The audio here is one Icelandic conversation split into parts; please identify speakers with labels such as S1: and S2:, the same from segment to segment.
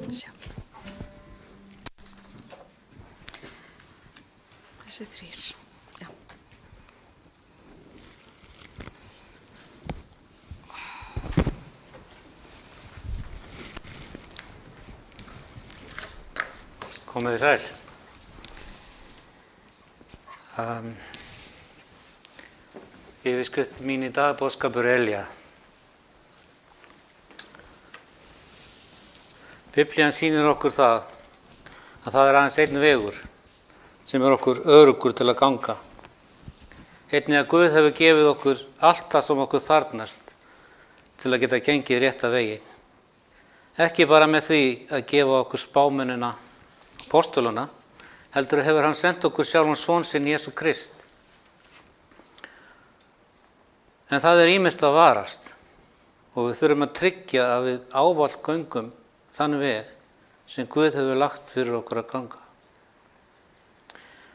S1: Sjá. Þessi 3. Já.
S2: Komið þið sæl. Yfirskrift mín í dag er boðskapur Elía. Biblían sýnir okkur það að það er aðeins einn vegur sem er okkur öruggur til að ganga. Einnig að Guð hefur gefið okkur allt það sem okkur þarfnast til að geta gengið rétta vegi. Ekki bara með því að gefa okkur spámennina apostolana, heldur hefur hann sent okkur sjálfan son sinn Jesú Krist. En það er ýmist að varast og við þurfum að tryggja að við ávallt göngum þann veg sem Guð hefur lagt fyrir okkur að ganga.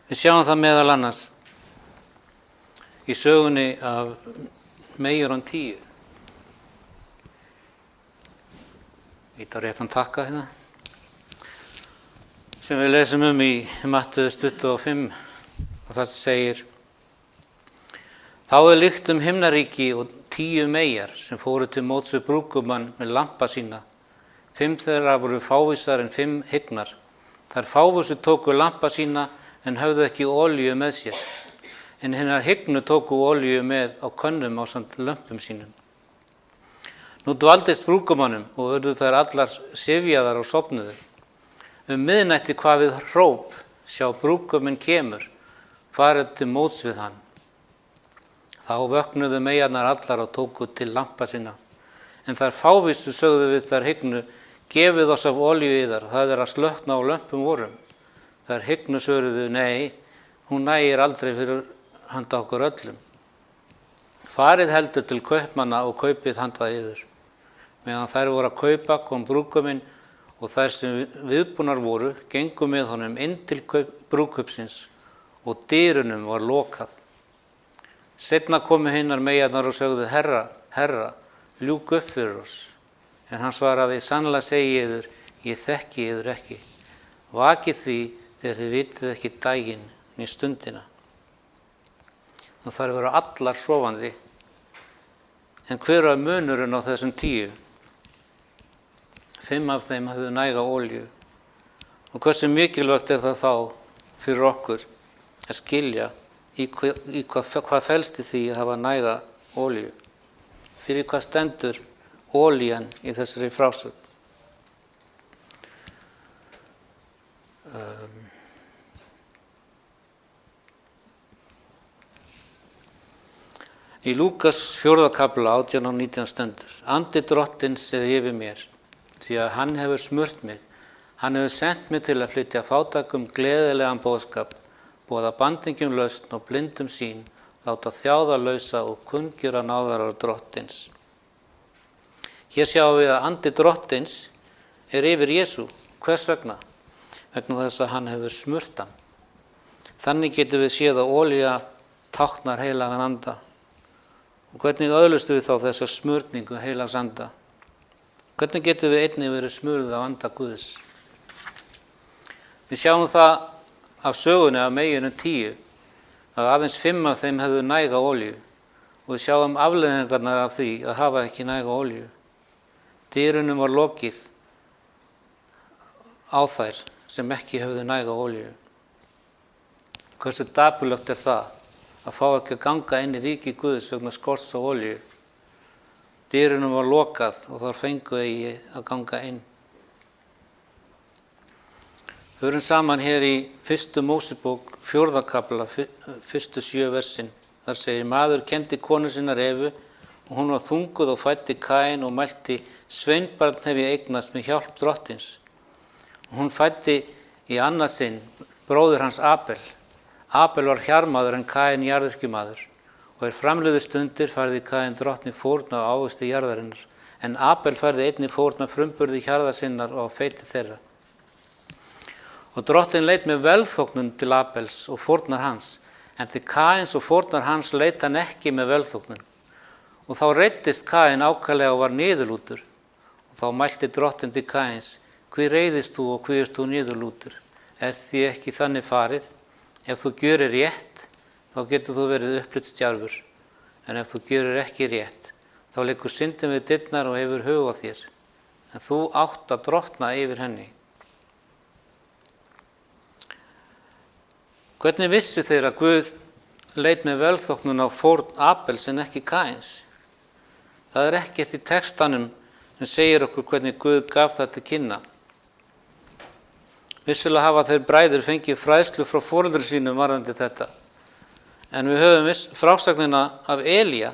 S2: Við sjáum það meðal annars í sögunni af meijurum 10. Íta réttan takka hérna. Sem við lesum í Mattheus 25 og það segir: Þá er líkt himnaríki og 10 meyjar sem fóru til móts við brúðgúmann með lampa sína. 5 þeirra voru fávísar en 5 hygnar. Þær fávísu tóku lampa sína en höfðu ekki olíu með sér. En hinar hygnu tóku olíu með á könnum ásamt lömpum sínum. Nú dvaldist brúðgúmannum og urðu þær allar syfjaðar og sofnuðu. Miðnætti hvað við hróp, sjá brúðguminn kemur, farið til móts við hann. Þá vöknuðu meyjarnar allar og tóku til lampa sína. En þær fávísu sögðu við þær hygnu: Gefið oss af olíu yðar, það er að slökkna á lömpum vorum. Þær hygnu svöruðu: Nei, hún nægir aldrei fyrir handa okkur öllum. Farið heldur til kaupmanna og kaupið handa yður. Meðan þær voru að kaupa kom brúðguminn og þær sem viðbúnar voru gengu með honum inn til brúðkaupsins og dyrunum var lokað. Seinna komu hinar meyjarnar og sögðu: Herra, Herra, ljúk upp fyrir oss. En hann svaraði: Sannlega segi ég yður, ég þekki yður ekki. Vakið því þegar þið vitið ekki daginn né stundina. Og þær voru allar sofandi. En hver var munurinn á þessum 10? 5 af þeim hafðu næga olíu. Og hversu mikilvægt er það þá fyrir okkur að skilja í hvað felst í því að hafa næga olíu? Fyrir hvað stendur olían í þessari frásögn? Í Lúkas 4. kafla 18 og 19 stendur: Andi Drottins er yfir mér, því að hann hefur smurt mig. Hann hefur sent mig til að flytja fátækum gleðilegan boðskap, boða bandingjum lausn og blindum sýn, láta þjáðalausa og kunngjöra náðarar Drottins. Hér sjáum við að andi Drottins er yfir Jesú. Hvers vegna? Vegna þess að hann hefur smurt hann. Þannig getum við séð að olía táknar heilagan anda. Og hvernig öðlustu við þá þessa smurningu heilags anda? Hvernig getum við einnig verið smurðið af anda Guðs? Við sjáum það af sögunni af meyjunum 10 að aðeins 5 af þeim hefðu næga olíu og við sjáum afleiðingarnar af því að hafa ekki næga olíu. Dyrunum var lokið á þær sem ekki höfðu næga olíu. Hversu dapurlegt það að fá ekki að ganga inn í ríki Guðs vegna skorts á olíu. Dyrunum var lokað og þar fengu eigi að ganga inn. Förum saman hér í 1. Mósebók 4. kafla, fyrstu 7 versin. Þar segir: maður kenndi konu sinnar Evu og hún var þunguð og fæddi Kain og mælti: sveinbarn hef ég eignast með hjálp drottins. Og hún fæddi í annað sinn bróður hans Abel. Abel var hjarmaður en Kain jarðyrkjumaður. Og framliðu stundir færði Kain drottni fórn á ávexti jarðarinnar, en Abel færði einnig fórn af frumburði hjarðar sinnar og á feiti þeirra. Og drottin leit með velþóknun til Abels og fórnar hans, en til Kains og fórnar hans leit hann ekki með velþóknun. Og þá reiddist Kain ákaflega og var niðurlútur. Og þá mælti drottin til Kains: hví reiðist þú og hví ert þú niðurlútur? Er því ekki þannig farið? Ef þú gjörir rétt, þá getur þú verið upplitsdjarfur, en ef þú gjörir ekki rétt, þá liggur syndin við dyrnar og hefur hug á þér, en þú átt að drottna yfir henni. Hvernig vissu þeir að Guð leit með velþóknun á fórn Abels en ekki Kains? Það ekkert í textanum sem segir okkur hvernig Guð gaf það til kynna. Vissulega hafa þeir bræður fengið fræðslu frá foreldrum sínum varðandi þetta. En við höfum frásagnina af Elía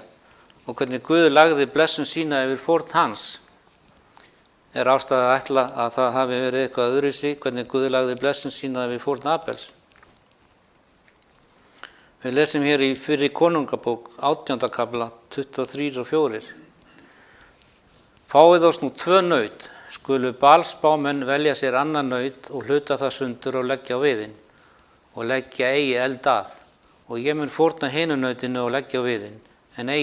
S2: og hvernig Guð lagði blessun sína yfir fórn hans. Er ástæða að ætla að það hafi verið eitthvað öðruvísi hvernig Guð lagði blessun sína yfir fórn Abels. Við lesum hér í fyrri konungabók 18. kafla 23 og 4. Fáið oss nú 2 naut, skulu balsbámenn velja sér annan naut og hluta það sundur og leggja á viðinn, og leggja eigi eld að. Og ég mun fórna hinu nautinu og leggja á viðinn, en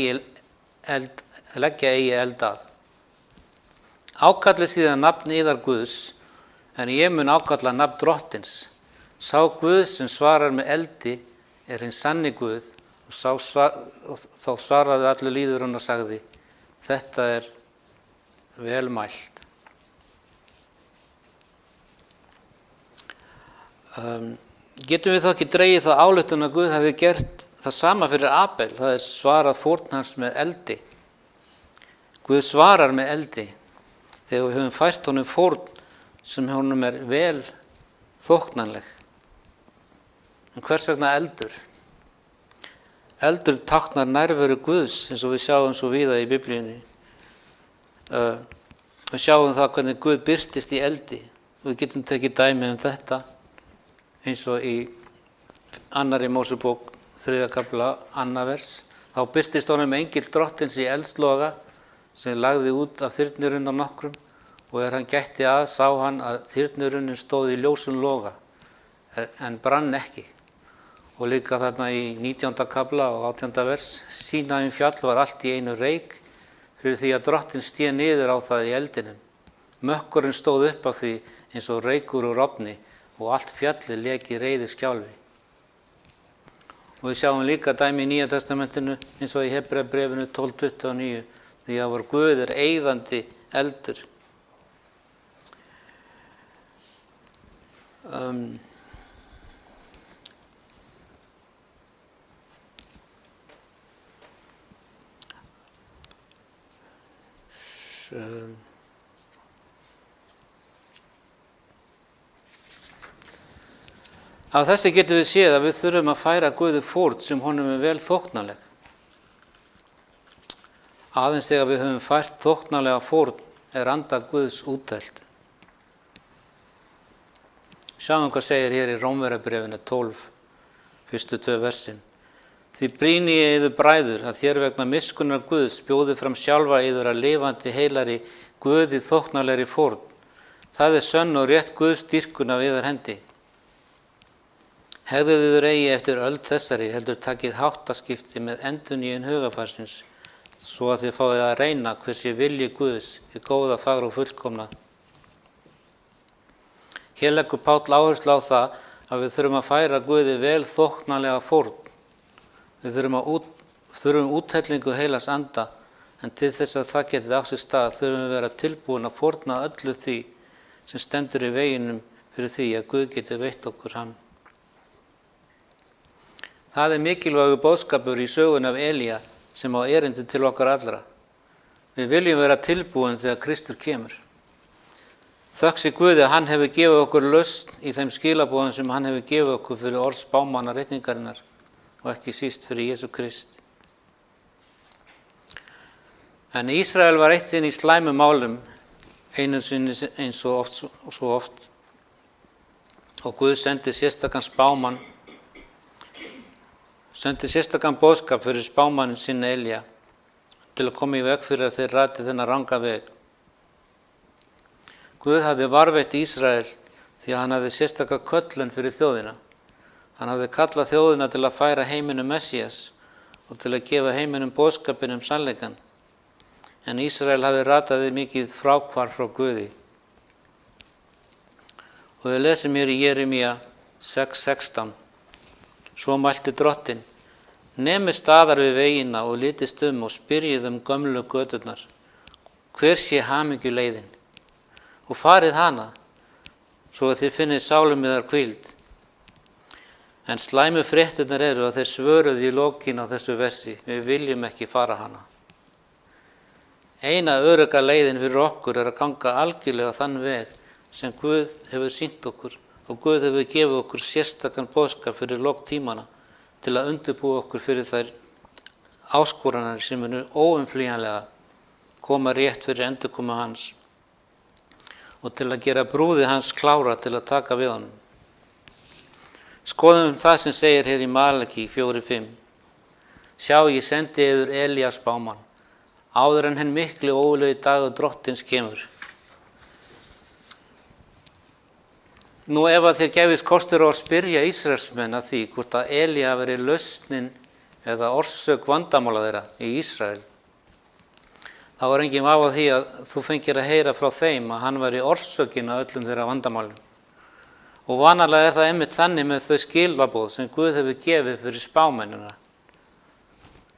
S2: leggja eigi eld að. Ákalli síðan nafn yðar Guðs, en ég mun ákalla nafn drottins. Sá Guð sem svarar með eldi er hinn sanni Guð, og þá svaraði allur lýðurinn og sagði: þetta er vel mælt. Getum við þá ekki dregið það ályktun að Guð hafi gert það sama fyrir Abel, það er svarað fórn hans með eldi. Guð svarar með eldi þegar við höfum fært honum fórn sem honum er vel þóknanleg. En hvers vegna eldur? Eldur táknar nærveru Guðs, eins og við sjáum svo víða í Biblíunni. Við sjáum það hvernig Guð birtist í eldi. Við getum tekið dæmi þetta, eins og í 2. Mósebók 3. kafla 2. vers. Þá birtist honum engill drottins í eldsloga sem lagði út af þyrnirunn á nokkrum, og hann gætti að, sá hann að þyrnirunnin stóð í ljósum loga en brann ekki. Og líka þarna í 19. kafla og 18. vers: Sínaím fjall var allt í einu reyk fyrir því að drottinn sté niður á það í eldinum. Mökkurinn stóð upp af því eins og reykur úr ofni, og allt fjallið lék í reiði skjálfi. Og við sjáum líka dæmi í Nýja testamentinu, eins og í Hebreabréfinu 12:29, því að vor Guð er eyðandi eldur. Af þessi getum við séð að við þurfum að færa Guði fórn sem honum er vel þóknanleg. Aðeins þegar við höfum fært þóknanlega fórn er anda Guðs úttælt. Sjáum hvað segir hér í Rómverjabréfinu 12, fyrstu 2 versin. Því brýni ég yður bræður að þér vegna miskunnar Guðs bjóði fram sjálfa yður að lifandi heilari Guði þóknanlegri fórn. Það er sönn og rétt Guðs dýrkun af yðar hendi. Hegðið yður eigi eftir öld þessari, heldur takið háttaskipti með endurnýjun hugarfarsins, svo að þið fáið að reyna hversi vilji Guðs er góða, fagra og fullkomna. Hér leggur Páll áherslu á það að við þurfum að færa Guði vel þóknanlega fórn. Við þurfum úthellingu heilags anda, en til þess að það getið á sér stað þurfum við að vera tilbúin að fórna öllu því sem stendur í veginum fyrir því að Guð geti veitt okkur hann. Það mikilvægur boðskapur í sögun af Elía sem á erindi til okkar allra. Við viljum vera tilbúin þegar Kristur kemur. Þökk sé Guði að hann hefur gefið okkur lausn í þeim skilaboðum sem hann hefur gefið okkur fyrir orð spámanna ritningarinnar og ekki síst fyrir Jesú Krist. En Ísrael var eitt sinn í slæmum málum, einu sinni eins og svo oft, og Guð sendi sérstakann boðskap fyrir spámannin sinni Elía til að koma í veg fyrir að þeir rati þennan ranga veg. Guð hafði varveitt Ísrael því að hann hafði sérstaka köllun fyrir þjóðina. Hann hafði kallað þjóðina til að færa heiminum Messías og til að gefa heiminum boðskapinn sannleikann. En Ísrael hafði rataði mikið fráhvarf frá Guði. Og við lesum hér í Jeremía 6:16. Svo mælti Drottinn: Nemi staðar við vegina og litist og spyrjið gömlu göturnar. Hver sé hamingju leiðin? Og farið hana, svo að þið finnið sálum yðar hvíld. En slæmu fréttirnar eru að þeir svöruðu í lokin á þessu versi: Við viljum ekki fara hana. Eina örugga leiðin fyrir okkur að ganga algjörlega þann veg sem Guð hefur sýnt okkur og Guð hefur gefið okkur sérstakan boðskap fyrir lok tímana til að undirbúa okkur fyrir þær áskoranir sem munu óumflýjanlega koma rétt fyrir endurkomu hans og til að gera brúði hans klára til að taka við honum. Skoðum það sem segir hér í Malaki 4:5. Sjá, ég sendi yður Elía spámann, áður en hinn mikli ógurlegi dagur Drottins kemur. Nú ef að þeir gefist kostur á að spyrja Ísraelsmenn að því hvort að Elía veri lausnin eða orsök vandamála þeirra í Ísrael, þá er engin vafi á því að þú fengir að heyra frá þeim að hann væri orsökin að öllum þeirra vandamálum. Og vanalega er það einmitt þannig með þau skilaboð sem Guð hefur gefið fyrir spámennina.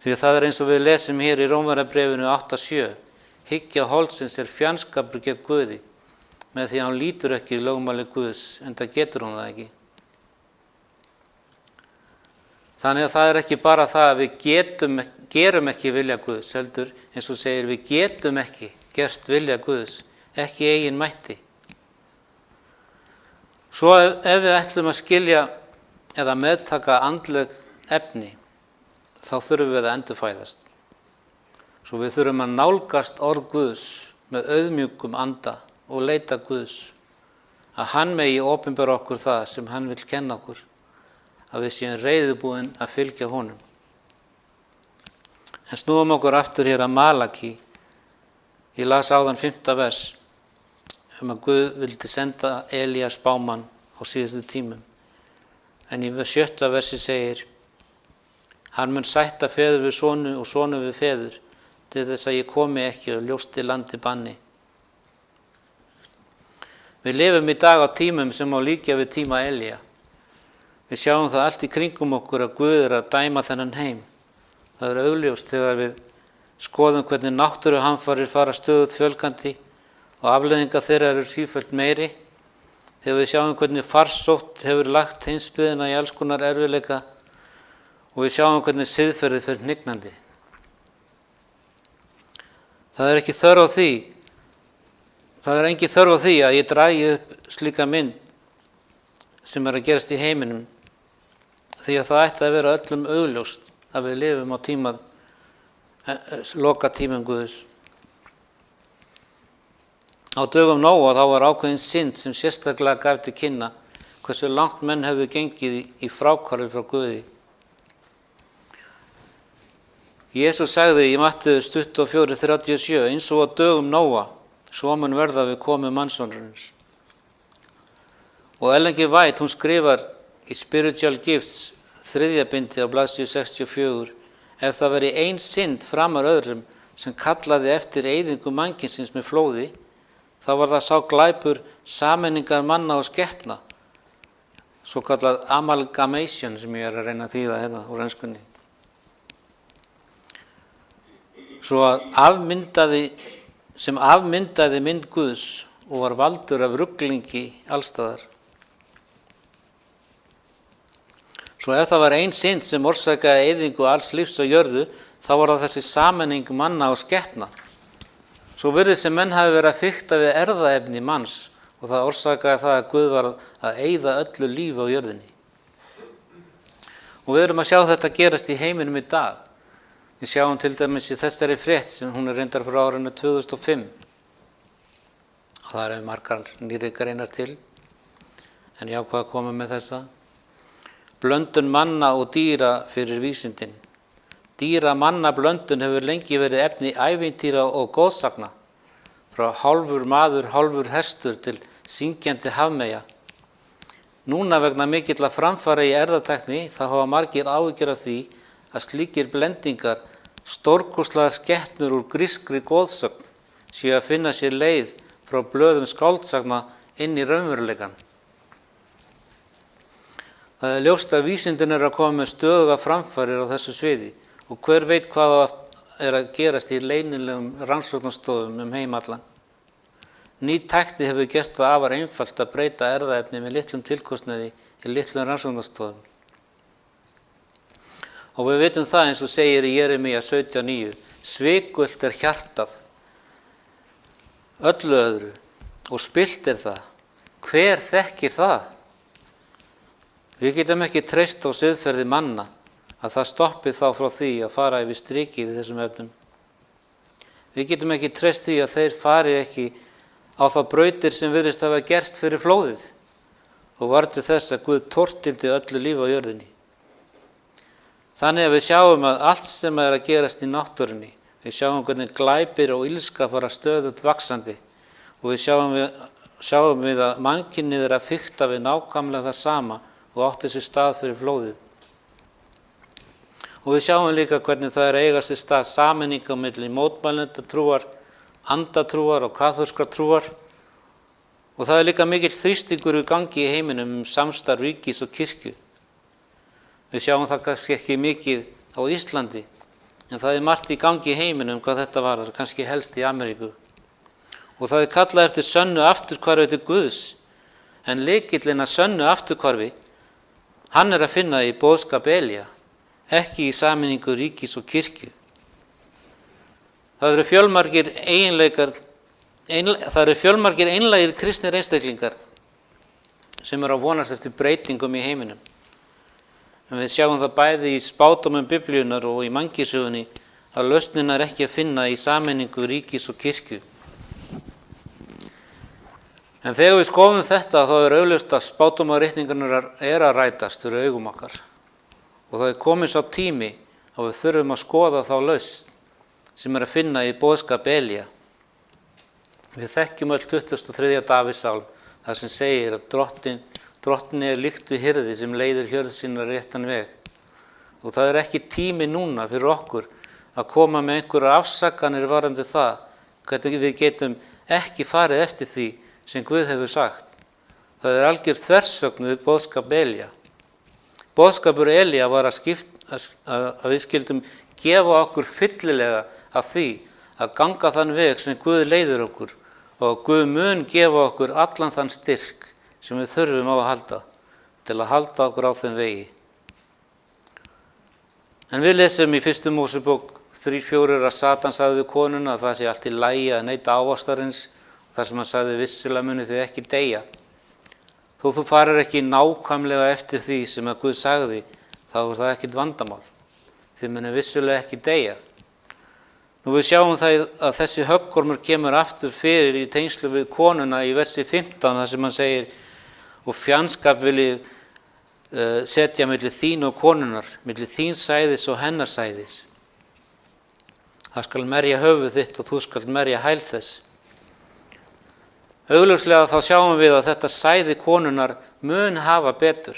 S2: Því að það er eins og við lesum hér í Rómverjabréfinu 8:7. Hyggja holdsins fjandskapur gegn Guði, með því að hann lítur ekki lögmáli Guðs, enda getur hún það ekki. Þannig að það er ekki bara það að við gerum ekki vilja Guðs, heldur eins og segir við getum ekki gert vilja Guðs, ekki eigin mætti. Svo ef við ætlum að skilja eða meðtaka andleg efni, þá þurfum við að endurfæðast. Svo við þurfum að nálgast orð Guðs með auðmjúkum anda og leita Guðs, að hann megi opinbera okkur það sem hann vill kenna okkur, að við séum reiðubúin að fylgja honum. En snúum okkur aftur hér að Malaki. Ég las áðan 5. vers að Guð vildi senda Elía spámann á síðustu tímum. En í 7. versi segir: Hann mun sætta feður við sonu og sonu við feður, til þess að ég komi ekki og ljósti landi banni. Við lifum í dag á tímum sem á líkja við tíma Elía. Við sjáum það allt í kringum okkur að Guð er að dæma þennan heim. Það er augljóst þegar við skoðum hvernig náttúruhamfarir fara stöðugt fjölgandi og afleiðingar þeirra eru sífellt meiri. Þegar við sjáum hvernig farsótt hefur lagt heimsbyggðina í alls konar erfiðleika og við sjáum hvernig siðferði fer hnignandi. Það er engin þörf á því að ég dragi upp slíka mynd sem er að gerast í heiminum, því að það ætti að vera öllum augljóst að við lifum á loka tímum Guðs. Á dögum Nóa þá var ákveðin synd sem sérstaklega gaf til kynna hversu langt menn hefðu gengið í fráhvarfi frá Guði. Jesús sagði í Mattheus 24:37: Eins og á dögum Nóa, svo mun verða við komu mannssonarins. Og Ellen G. White, hún skrifar í Spiritual Gifts 3. bindi á blaðsíðu 64: Ef það veri ein synd framar öðrum sem kallaði eftir eyðingu mannkynsins með flóði, þá var það sá glæpur sameiningar manna og skepna, svo kallað amalgamation, sem ég er að reyna að þýða hérna úr enskunni. Svo að sem afmyndaði mynd Guðs og var valdur af ruglingi allstaðar, Svo ef það var ein synd sem orsakaði eyðingu alls lífs á jörðu, þá var það þessi sameining manna og skepna. Svo virðist sem menn hafi verið að fikta við erfðaefni manns og það orsakaði það að Guð var að eyða öllu lífi á jörðinni. Og við erum að sjá þetta gerast í heiminum í dag. Við sjáum til dæmis í þessari frétt sem hún er reyndar frá árinu 2005. Og það eru margar nýrri greinar til, en ég ákvað að koma með þessa. Blöndun manna og dýra fyrir vísindin. Dýra-manna blöndun hefur lengi verið efni ævintýra og góðsagna, frá hálfur maður, hálfur hestur til syngjandi hafmeyja. Núna vegna mikilla framfara í erfðatækni þá hafa margir áhyggjur af því að slíkir blendingar, stórkostlegar skepnur úr grískri goðsögn, séu að finna sér leið frá blöðum skáldsagna inn í raunveruleikann. Það er ljóst að vísindin eru að koma með stöðuga framfarir á þessu sviði og hver veit hvað er að gerast í leynilegum rannsóknarstofum heim allan. Ný tækni hefur gert það afar einfalt að breyta erfðaefni með litlum tilkostnaði í litlum rannsóknarstofum. Og við vitum það eins og segir í Jeremía 17:9, svikgult er hjartað öllu öðru og spillt er það. Hver þekkir það? Við getum ekki treyst á siðferði manna að það stoppi þá frá því að fara yfir strikið í þessum efnum. Við getum ekki treyst því að þeir fari ekki á þá brautir sem virðist hafa gerst fyrir flóðið og var til þess að Guð tortímdi öllu lífi á jörðinni. Þannig að við sjáum að allt sem er að gerast í náttúrunni, við sjáum hvernig glæpir og illska fara stöðugt vaxandi og við sjáum við að mannkynið er að fikta við nákvæmlega það sama og átti sér stað fyrir flóðið. Og við sjáum líka hvernig það er að eiga sér stað sameining á milli mótmælendatrúar, andatrúar og kaþólskrar trúar. Og það er líka mikill þrýstingur í gangi í heiminum samstarf ríkis og kirkju. Við sjáum það kannski ekki mikið á Íslandi, en það er margt í gangi í heiminum hvað þetta varar, kannski helst í Ameríku. Og það er kallað eftir sönnu afturhvarfi til Guðs, en lykillinn að sönnu afturhvarfi, hann er að finna í boðskap Elía, ekki í sameiningu ríkis og kirkju. Það eru fjölmargir einlægir kristnir einstaklingar sem eru að vonast eftir breytingum í heiminum. En við sjáum það bæði í spádómum Biblíunnar og í mannkynssögunni að lausnina er ekki að finna í sameiningu ríkis og kirkju. En þegar við skoðum þetta þá er augljóst að spádómaritningarnar er að rætast fyrir augum okkar. Og það er kominn sá tími að við þurfum að skoða þá lausn sem er að finna í boðskap Elía. Við þekkjum öll 23. Davíðssálm þar sem segir að drottni er líkt við hirði sem leiðir hjörð sína réttan veg. Og það er ekki tími núna fyrir okkur að koma með einhverjar afsakanir varðandi það hvernig við getum ekki farið eftir því sem Guð hefur sagt. Það er algjör þversögn við boðskap Elía. Boðskapur Elía var að við skildum gefa okkur fyllilega af því að ganga þann veg sem Guð leiðir okkur og Guð mun gefa okkur allan þann styrk sem við þurfum á að halda til að halda okkur á þeim vegi. En við lesum í 1. Mósebók 3:4 að Satan sagði við konuna að það sé allt í lagi að neita ávastarins þar sem hann sagði vissulega muni þið ekki deyja. Þó þú farir ekki nákvæmlega eftir því sem að Guð sagði, þá er það ekkit vandamál. Þið muni vissulega ekki deyja. Nú við sjáum það að þessi höggormur kemur aftur fyrir í tengslu við konuna í versi 15 þar sem hann segir og fjandskap vilji setja milli þín og konunar, milli þín sæðis og hennar sæðis. Það skal merja höfuð þitt og þú skal merja hæl þess. Augljóslega þá sjáum við að þetta sæði konunar mun hafa betur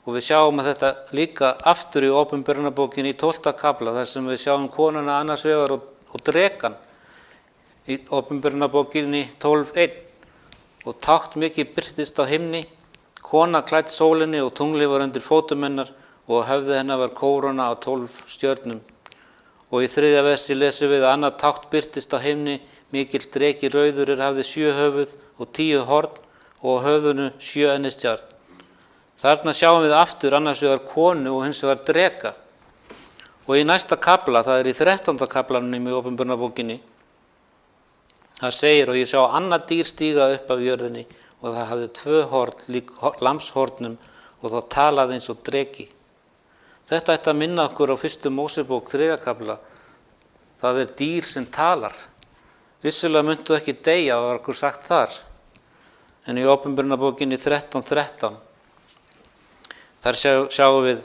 S2: og við sjáum að þetta líka aftur í Opinberunarbókinni í 12. kafla þar sem við sjáum konuna annars vegar og drekan í Opinberunarbókinni 12:1 og tákn mikið birtist á himni, kona klædd sólinni og tungli var undir fótum hennar og á höfði hennar var kóróna á 12 stjörnum. Og í 3. versi lesum við að annað tákn birtist á himni, mikill dreki rauður hafði 7 höfuð og 10 horn og á höfðunu 7 ennistjárn. Þarna sjáum við aftur annars vegar konu og hins vegar dreka. Og í næsta kafla, það í 13. kaflanum í Opinberunarbókinni, það segir, og ég sá annað dýr stíga upp af jörðinni og það hafði 2 horn lík lambshornum og þá talaði eins og dreki. Þetta ætti að minna okkur á 1. Mósebók 3. kafla. Það dýr sem talar. Vissulega myndu ekki deyja, var okkur sagt þar. En í Opinberunarbókinni 13:13, þar sjáum við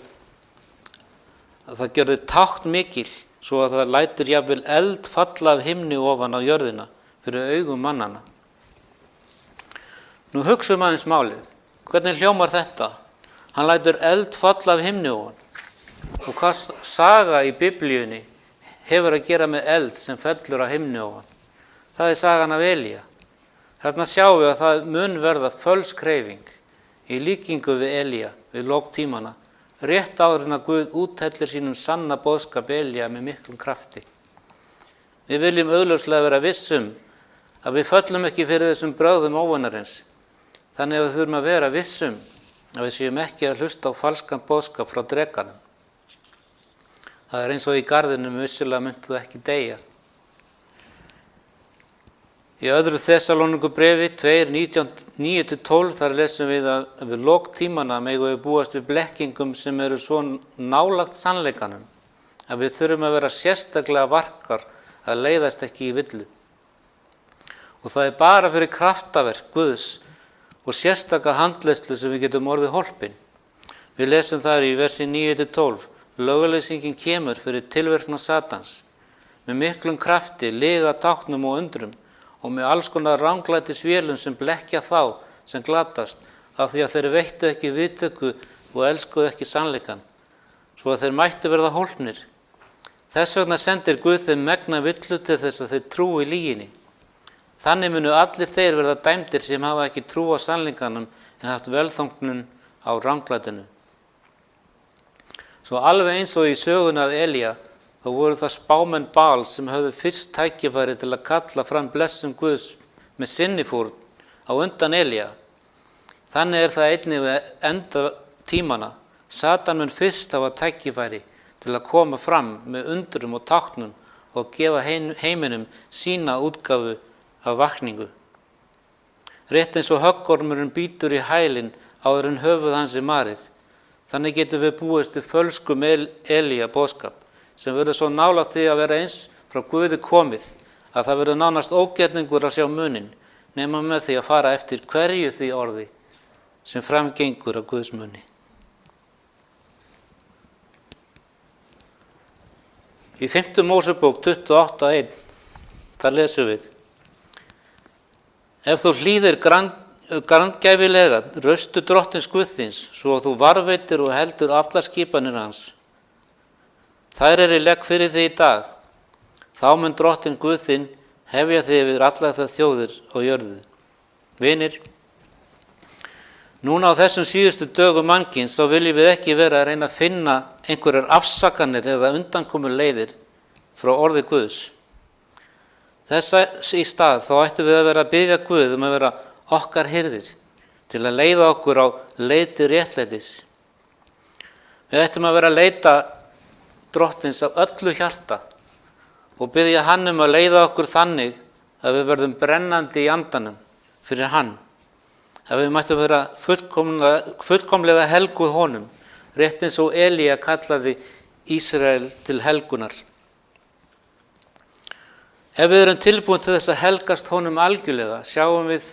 S2: að það gjörði tákn mikil, svo að það lætur jafnvel eld falla af himni ofan á jörðina fyrir augum mannanna. Nú hugsum aðeins málið. Hvernig hljómar þetta? Hann lætur eld falla af himni ofan. Og hvað saga í Biblíunni hefur að gera með eld sem fellur af himni ofan? Það sagan af Elía. Þarna sjáum við að það mun verða fölsk hreyfing í líkingu við Elía við lok tímana, rétt áður en að Guð úthellir sínum sanna boðskap Elía með miklum krafti. Við viljum augljóslega vera viss að við föllum ekki fyrir þessum brögðum óvinarins. Þannig að við þurfum að vera viss að við séum ekki að hlusta á falskan boðskap frá drekanum. Það eins og í garðinum, vissulega myndu ekki deyja. Í öðru Þessalóníkubrefi 2:9-12 þar lesum við að við lok tímana megum við búast við blekkingum sem eru svo nálagt sannleikanum að við þurfum að vera sérstaklega varkar að leiðast ekki í villu. Og það bara fyrir kraftaverk Guðs og sérstaka handleiðslu sem við getum orðið hólpin. Við lesum þar í versi 9-12, lögleysingin kemur fyrir tilverkna Satans, með miklum krafti, lyga, táknum og undrum, og með alls konar ranglætisvélum sem blekkja þá sem glatast, af því að þeir veittu ekki viðtöku og elskuðu ekki sannleikann, svo að þeir mættu verða hólpnir. Þess vegna sendir Guð þeim megna villu til þess að þeir trúi lyginni. Þannig munu allir þeir verða dæmdir sem hafa ekki trú á sannleikanum en haft velþóknun á ranglætinu. Svo alveg eins og í söguna af Elía, þá voru það spámenn Báls sem höfðu fyrst tækifæri til að kalla fram blessun Guðs með sinni fórn á undan Elía. Þannig það einnig við enda tímana. Satan mun fyrst hafa tækifæri til að koma fram með undrum og táknum og gefa heiminum sína útgáfu af vakningu. Rétt eins og höggormurinn bítur í hælinn áður en höfuð hans marið. Þannig getum við búist við fölskum Elía boðskap sem verður svo nálægt því að vera eins frá Guði komið að það verður nánast ógerningur að sjá muninn nema með því að fara eftir hverju því orði sem framgengur af Guðs munni. Í 5. Mósebók 28:1 þar lesum við: Ef þú hlýðir granngæfilega röstu drottins Guðs þíns, svo að þú varðveitir og heldur allar skipanir hans, þær í legg fyrir þig í dag, þá mun drottinn Guð þinn hefja þig yfir allar þær þjóðir á jörðu. Vinir, núna á þessum síðustu dögum mannkyns þá viljum við ekki vera að reyna að finna einhverjar afsakanir eða undankomur leiðir frá orði Guðs. Þess í stað þá ættum við að vera að biðja Guð að vera okkar hirðir til að leiða okkur á leið til réttlætis. Við ættum að vera að leita drottins af öllu hjarta og biðja hann að leiða okkur þannig að við verðum brennandi í andanum fyrir hann, að við mættum vera fullkomlega helguð honum, rétt eins og Elía kallaði Ísrael til helgunar. Ef við erum tilbúin til þess að helgast honum algjörlega, sjáum við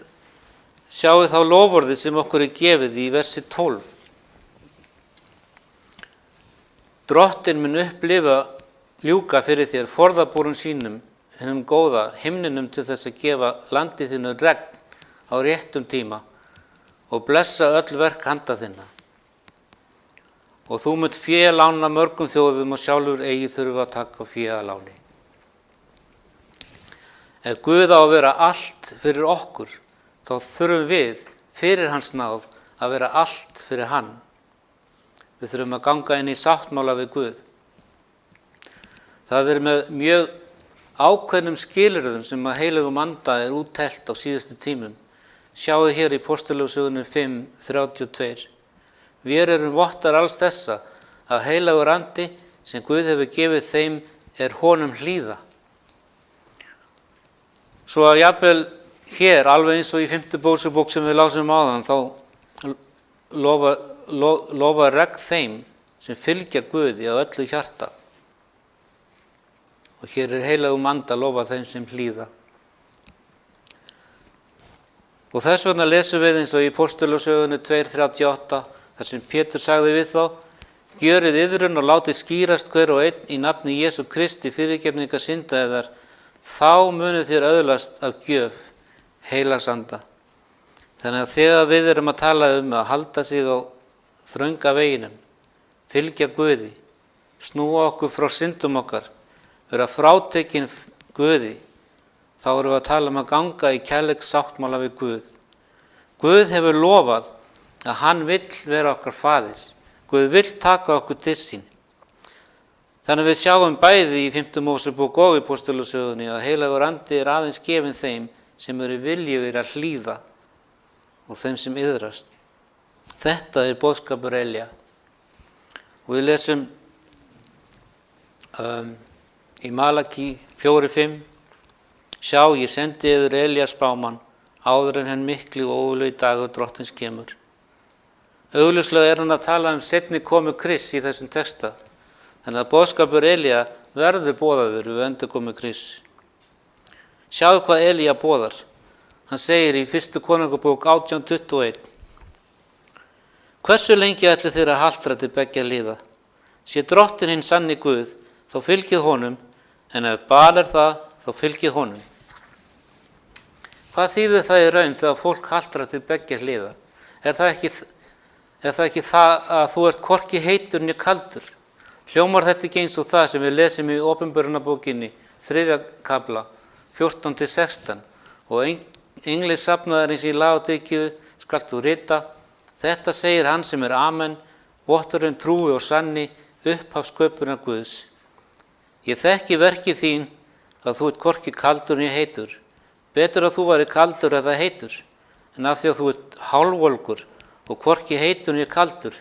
S2: þá loforðið sem okkur gefið í versi 12. Drottinn mun ljúka fyrir þér forðabúrum sínum, hinum góða, himninum til þess að gefa landi þínu regn á réttum tíma og blessa öll verk handa þinna. Og þú munt fé lána mörgum þjóðum og sjálfur eigi þurfa að taka fé að láni. Ef Guð á að vera allt fyrir okkur, þá þurfum við fyrir hans náð að vera allt fyrir hann. Við þurfum að ganga inn í sáttmála við Guð. Það með mjög ákveðnum skilyrðum sem að heilögum anda úttelt á síðustu tímum. Sjáðu hér í Postulagssögunni 5:32. Vér erum vottar alls þessa, að heilagur andi sem Guð hefur gefið þeim honum hlýða. Svo að jafnvel hér, alveg eins og í 5. Mósebók sem við lásum áðan, þá lofa regn þeim sem fylgja Guði á öllu hjarta. Og hér heilagum anda lofa þeim sem hlýða. Og þess vegna lesum við eins og í Postulasögunni 2:38, þar sem Pétur sagði við þá: Gjörið iðrun og látið skýrast hver og einn í nafni Jesú Kristi fyrirgefningar synda yðar, þá munið þér öðlast af gjöf heilags anda. Þannig að þegar við erum að tala að halda sig á þrönga veginum, fylgja Guði, snúa okkur frá syndum okkar, vera frátekin Guði, þá erum við að tala að ganga í kærleikssáttmála við Guð. Guð hefur lofað að hann vill vera okkar faðir. Guð vill taka okkur til sín. Þannig við sjáum bæði í 5. Mósebók og í Postulasögunni að heilagur andi aðeins gefinn þeim sem eru viljugir að hlýða og þeim sem iðrast. Þetta boðskapur Elía. Og við lesum í Malaki 4:5: Sjá, ég sendi yður Elías spámann, áður en hann mikli og ógurlegi dagur drottins kemur. Augljóslega hann að tala seinni komu Krists í þessum texta. Þannig að boðskapur Elía verður boðaður við endurkomu Krists. Sjáðu hvað Elía boðar. Hann segir í 1. Konungabók 18:21: Hversu lengi ætlið þér að haltra til beggja hliða? Sé drottinn hinn sanni Guð, þá fylgið honum, en ef Baal það, þá fylgið honum. Hvað þýðir það í raun þegar fólk haltrar til beggja hliða? Er það ekki það að þú ert hvorki heitur né kaldur? Hljómar þetta ekki eins og það sem við lesum í Opinberunarbókinni, 3. kafla, 14-16, og engli safnaðarins í Laódíkíu skalt þú rita: Þetta segir hann sem Amen, votturinn trúi og sanni, upphaf sköpunar Guðs. Ég þekki verkið þín, að þú ert hvorki kaldur né heitur. Betur að þú væri kaldur eða heitur, en af því að þú ert hálfvolgur og hvorki heitur né kaldur,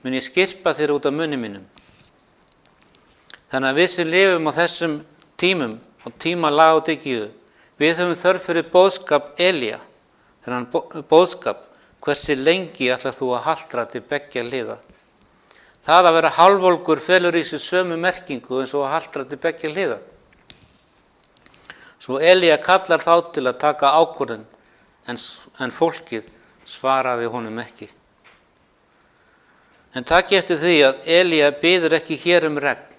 S2: mun ég skyrpa þér út af munni mínum. Þannig að við sem lifum á þessum tímum, á tíma Laódíkíu, við höfum þörf fyrir boðskap Elía, þennan boðskap: hversu lengi ætlar þú að haltra til beggja hliða? Það að vera hálfvolgur felur í sig sömu merkingu eins og að haltra til beggja hliða. Svo Elía kallar þá til að taka ákvörðun, en fólkið svaraði honum ekki. En takið eftir því að Elía biður ekki hér regn.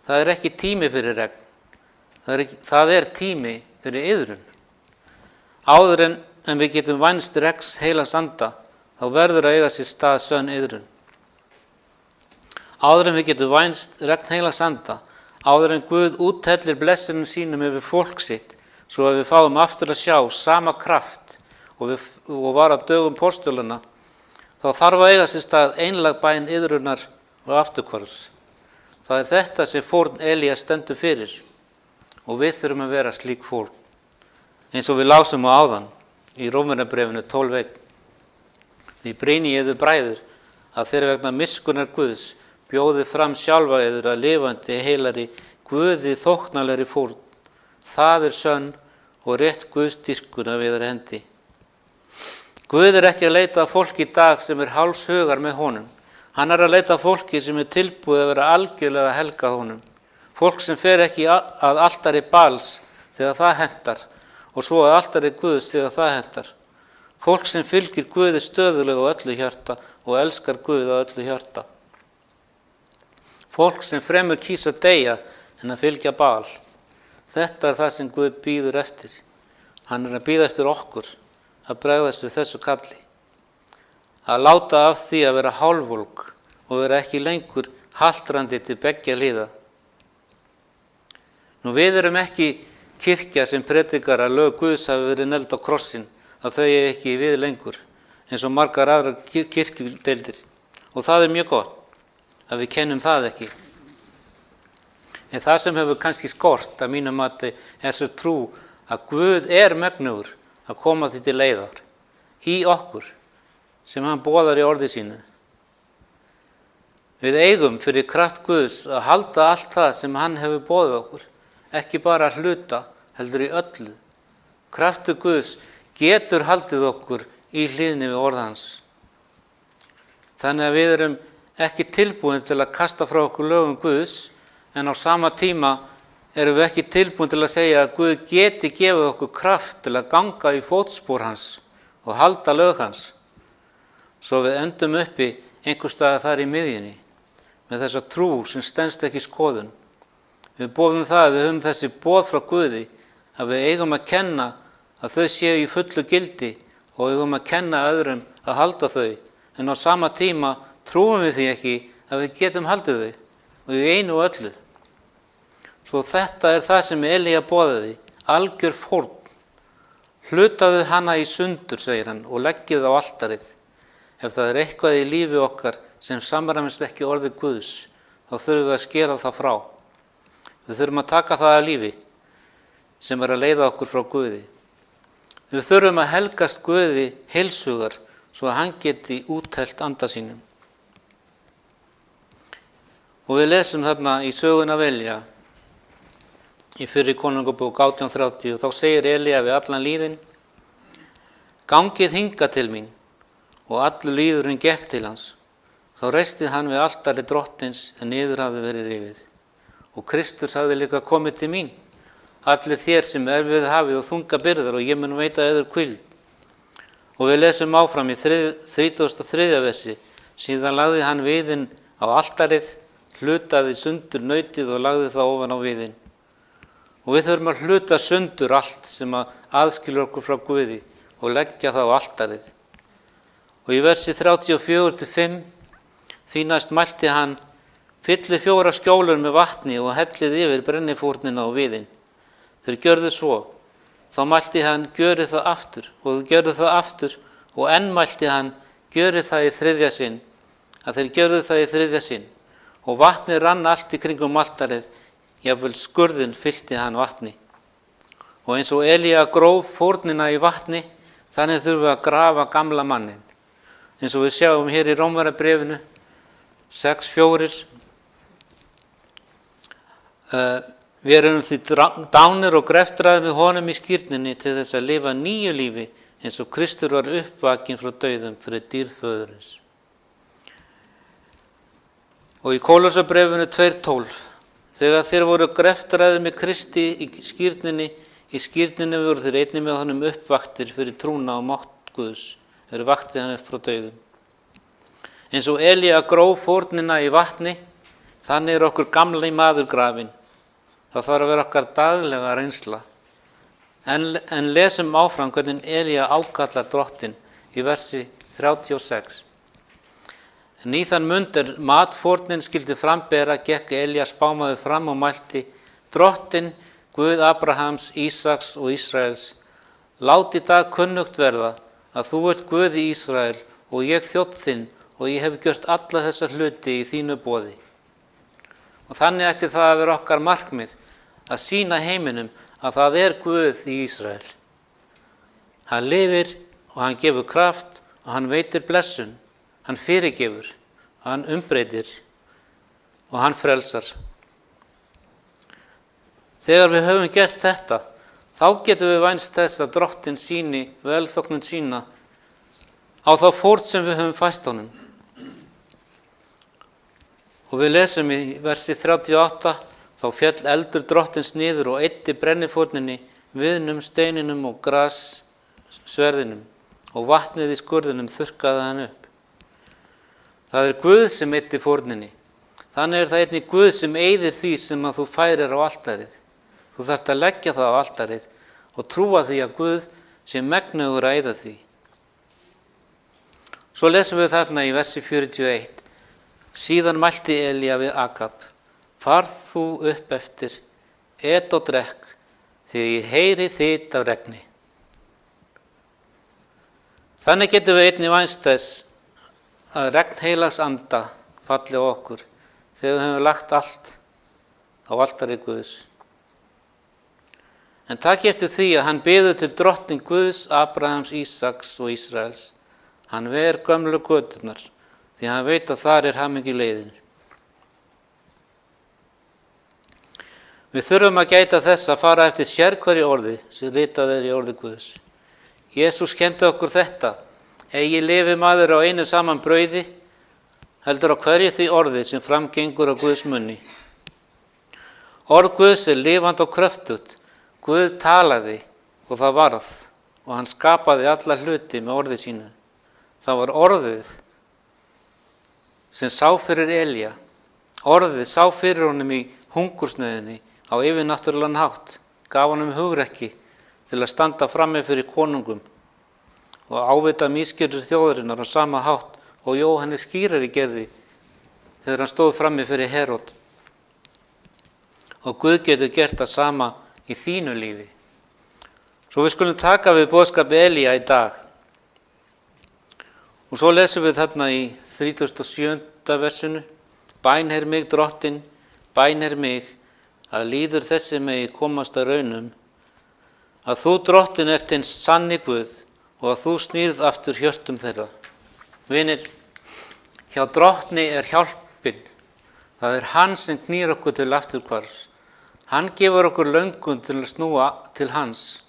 S2: Það er ekki tími fyrir regn. Það er tími fyrir iðrun. Áður en við getum vænst regns heilags anda, þá verður að eiga sér stað sönn iðrun. Áður en við getum vænst regn heilags anda, áður en Guð úthellir blessunum sínum yfir fólk sitt, svo að við fáum aftur að sjá sama kraft og var á dögum postulana, þá þarf að eiga sér stað einlæg bæn iðrunar og afturhvarfs. Það er þetta sem fórn Elías stendur fyrir, og við þurfum að vera slík fórn. Eins og við lásum á áðan í Rómarbréfinu 12:1: Því brýni ég yður bræður, að þeir vegna miskunnar Guðs bjóðið fram sjálfa yður að lifandi heilari Guði þóknanlegri fórn. Það er sönn og rétt Guðsdýrkun af yðar hendi. Guð er ekki að leita að fólki í dag sem hálfshugar með honum. Hann er að leita að fólki sem tilbúið að vera algjörlega helgað honum. Fólk sem fer ekki að altari Baals þegar það hentar, og svo að altari Guðs þegar það hentar. Fólk sem fylgir Guði stöðulega á öllu hjarta og elskar Guð á öllu hjarta. Fólk sem fremur kýs að deyja en að fylgja Baal. Þetta er það sem Guð bíður eftir. Hann er að bíða eftir okkur að bregðast við þessu kalli. Að láta af því að vera hálfvolg og vera ekki lengur haltrandi til beggja hliða. Nú við erum ekki kirkja sem predikar að lög Guðs hafi verið negld á krossin, að þau er ekki við lengur, eins og margar aðrar kirkjudeildir. Og það er mjög gott að við kennum það ekki. En það sem hefur kannski skort að mínu mati er svo trú að Guð er megnugur að koma því til leiðar í okkur sem hann boðar í orði sínu. Við eigum fyrir kraft Guðs að halda allt það sem hann hefur boðið okkur, ekki bara að hluta, heldur í öllu. Kraftur Guðs getur haldið okkur í hlýðni við orð hans. Þannig að við erum ekki tilbúin til að kasta frá okkur lögum Guðs, en á sama tíma erum við ekki tilbúin til að segja að Guð geti gefið okkur kraft til að ganga í fótspor hans og halda lög hans, svo við endum uppi einhvers staðar þar í miðjunni, með þessa trú sem stenst ekki skoðun. Við boðum það að við höfum þessi boð frá Guði, að við eigum að kenna að þau séu í fullu gildi og eigum að kenna öðrum að halda þau, en á sama tíma trúum við því ekki að við getum haldið þau, og í einu og öllu. Svo þetta er það sem Elía boðaði, algjör fórn. Hlutaðu hana í sundur, segir hann, og leggið á altarið. Ef það er eitthvað í lífi okkar sem samræmist ekki orði Guðs, þá þurfum við að skera það frá. Við þurfum að taka það að lífi sem er að leiða okkur frá Guði. Við þurfum að helgast Guði heilshugar svo að hann geti úthellt anda sínum. Og við lesum þarna í söguna af Elía, í fyrri Konungabók 18:30, og þá segir Elía við allan lýðinn: Gangið hingað til mín, og allur lýðurinn gekk til hans. Þá reisti hann við altari drottins en niður hafði verið rifið. Og Kristur hafði líka komið til mín, allir þér sem erfið hafið og þunga byrðar, og ég mun veita yður hvíld. Og við lesum áfram í 33. versi: Síðan lagði hann viðinn á altarið, hlutaði sundur nautið og lagði það ofan á viðinn. Og við þurfum að hluta sundur allt sem aðskilur okkur frá Guði og leggja það á altarið. Og í versi 34-5, því næst mælti hann: Fyllið 4 skjólur með vatni og hellið yfir brennifórnina á viðinn. Þeir gjörðu svo. Þá mælti hann: Gjörið það aftur, og þeir gjörðu það aftur, og enn mælti hann: Gjörið það í 3. sinn, að þeir gjörðu það í 3. sinn. Og vatnið rann allt í kringum altarið, jafnvel skurðinn fyllti hann vatni. Og eins og Elía gróf fórnina í vatni, þannig þurfum við að grafa gamla mannin. Eins og við sjáum hér í Rómverjabréfinu 6:4. Við erum því dánir og greftraðir með honum í skírninni til þess að lifa nýju lífi, eins og Kristur var uppvakinn frá dauðum fyrir dýrð föðurins. Og í Kólossabréfinu 2:12: Þegar þeir voru greftraðir með Kristi í skírninni voru þeir einnig með honum uppvaktir fyrir trúna og mátt Guðs, þeir vakti hann upp frá dauðum. Eins og Elía gróf fórnina í vatni, þannig er okkur gamli maður grafinn. Það þarf að vera okkar daglega reynsla. En lesum áfram hvernig Elía ákallar drottinn í versi 36. En í þann mund matfórnin skyldi frambera, gekk Elía spámaður fram og mælti: Drottinn, Guð Abrahams, Ísaks og Ísraels, lát í dag kunnugt verða að þú ert Guð í Ísrael og ég þjónn þinn, og ég hef gjört alla þessa hluti í þínu boði. Og þannig ætti það að vera okkar markmið, að sýna heiminum að það er Guð í Ísrael. Hann lifir og hann gefur kraft og hann veitir blessun. Hann fyrirgefur, hann umbreytir og hann frelsar. Þegar við höfum gert þetta, þá getum við vænst þess að drottinn sýni velþóknun sína á þá fórn sem við höfum fært honum. Og við lesum í versi 38: Þá féll eldur drottins niður og eyddi brennifórninni, viðnum, steininum og grassverðinum, og vatnið í skurðinum þurrkaði hann upp. Það er Guð sem eyddi fórninni. Þannig er það einnig Guð sem eyðir því sem að þú færir á altarið. Þú þarft að leggja það á altarið og trúa því að Guð sé megnugur að eyða því. Svo lesum við þarna í versi 41: Síðan mælti Elía við Akab: Farð þú upp eftir, et og drekk, því ég heyri þitt af regni. Þannig getum við einnig vænst þess að regn heilags anda falli á okkur þegar við höfum lagt allt á altari Guðs. En takk eftir því að hann biður til drottning Guðs, Abrahams, Ísaks og Ísraels. Hann ver gömlu göturnar, því hann veit að þar er hamingju leiðin. Við þurfum að gæta þess að fara eftir sérhverju orði sem ritað í orði Guðs. Jesús kenndi okkur þetta: eigi lifi maður á einu saman brauði, heldur á hverju því orði sem framgengur á Guðs munni. Orð Guðs lifandi og kröftugt. Guð talaði og það varð, og hann skapaði alla hluti með orði sínu. Það var orðið sem sá fyrir Elía. Orðið sá fyrir honum í hungursnöðinni á yfirnáttúrulegan hátt, gaf honum hugrekki til að standa frammi fyrir konungum og ávita misgjörðir þjóðarinnar á sama hátt og Jóhannes skírari gerði þegar hann stóð frammi fyrir Heród. Og Guð getur gert það sama í þínu lífi. Svo við skulum taka við boðskapi Elía í dag. Og svo lesum við þarna í 37. versinu: bænherr mig, drottin, bænherr mig, að líður þessi megi komast að raunum, að þú, drottin, ert hinn sanni Guð og að þú snýrð aftur hjörtum þeirra. Vinir, hjá drottni er hjálpin. Það er hann sem knýr okkur til afturhvarfs. Hann gefur okkur löngun til að snúa til hans.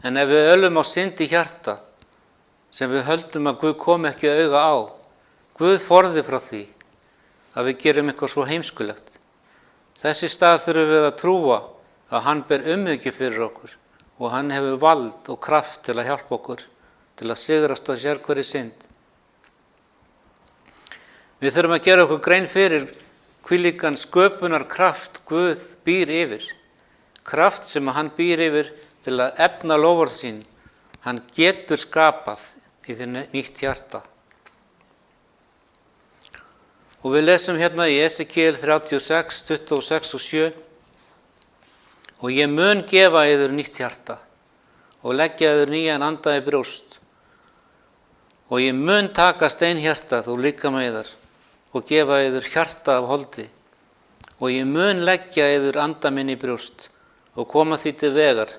S2: En ef við ölum á synd í hjarta, sem við höldum að Guð kom ekki auga á, Guð forði frá því að við gerum eitthvað svo heimskulegt. Þess í stað þurfum við að trúa að hann ber umhyggju fyrir okkur og hann hefur vald og kraft til að hjálpa okkur, til að sigrast á sérhverri synd. Við þurfum að gera okkur grein fyrir hvílíkan sköpunar kraft Guð býr yfir. Kraft sem hann býr yfir til að efna loforð sín. Hann getur skapað í því nýtt hjarta. Og við lesum hérna í Esekiel 36, 26 og 7: og ég mun gefa yður nýtt hjarta og leggja yður nýjan anda í brjóst, og ég mun taka steinhjartað úr líkama yðar og gefa yður hjarta af holdi, og ég mun leggja yður anda minn í brjóst og koma því til vegar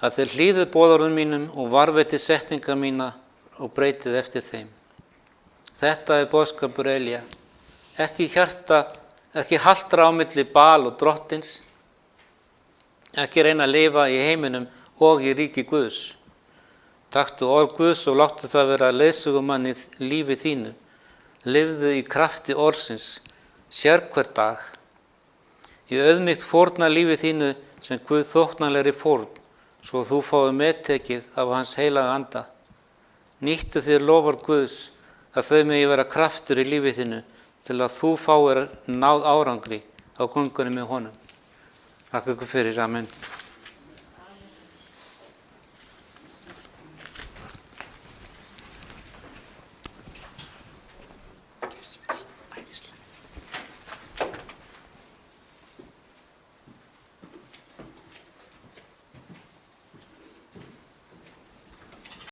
S2: að þeir hlýðið boðorðum mínum og varveitið setninga mína og breytið eftir þeim. Þetta er boðskapur Elía. Ekki haltra á milli Baal og drottins, ekki reyna að lifa í heiminum og í ríki Guðs. Taktu orð Guðs og láttu það vera leiðsögumann í lífi þínu. Lifðu í krafti orðsins, sérhver dag. Í auðmýkt fórna lífi þínu sem Guð þóknanlegri fórn, svo þú fáir meðtekið af hans heilaga anda. Nýttu þér loforð Guðs, að þau megi vera kraftur í lífi þínu til að þú fáir náð árangri á göngunni með honum. Takk ykkur fyrir, amen.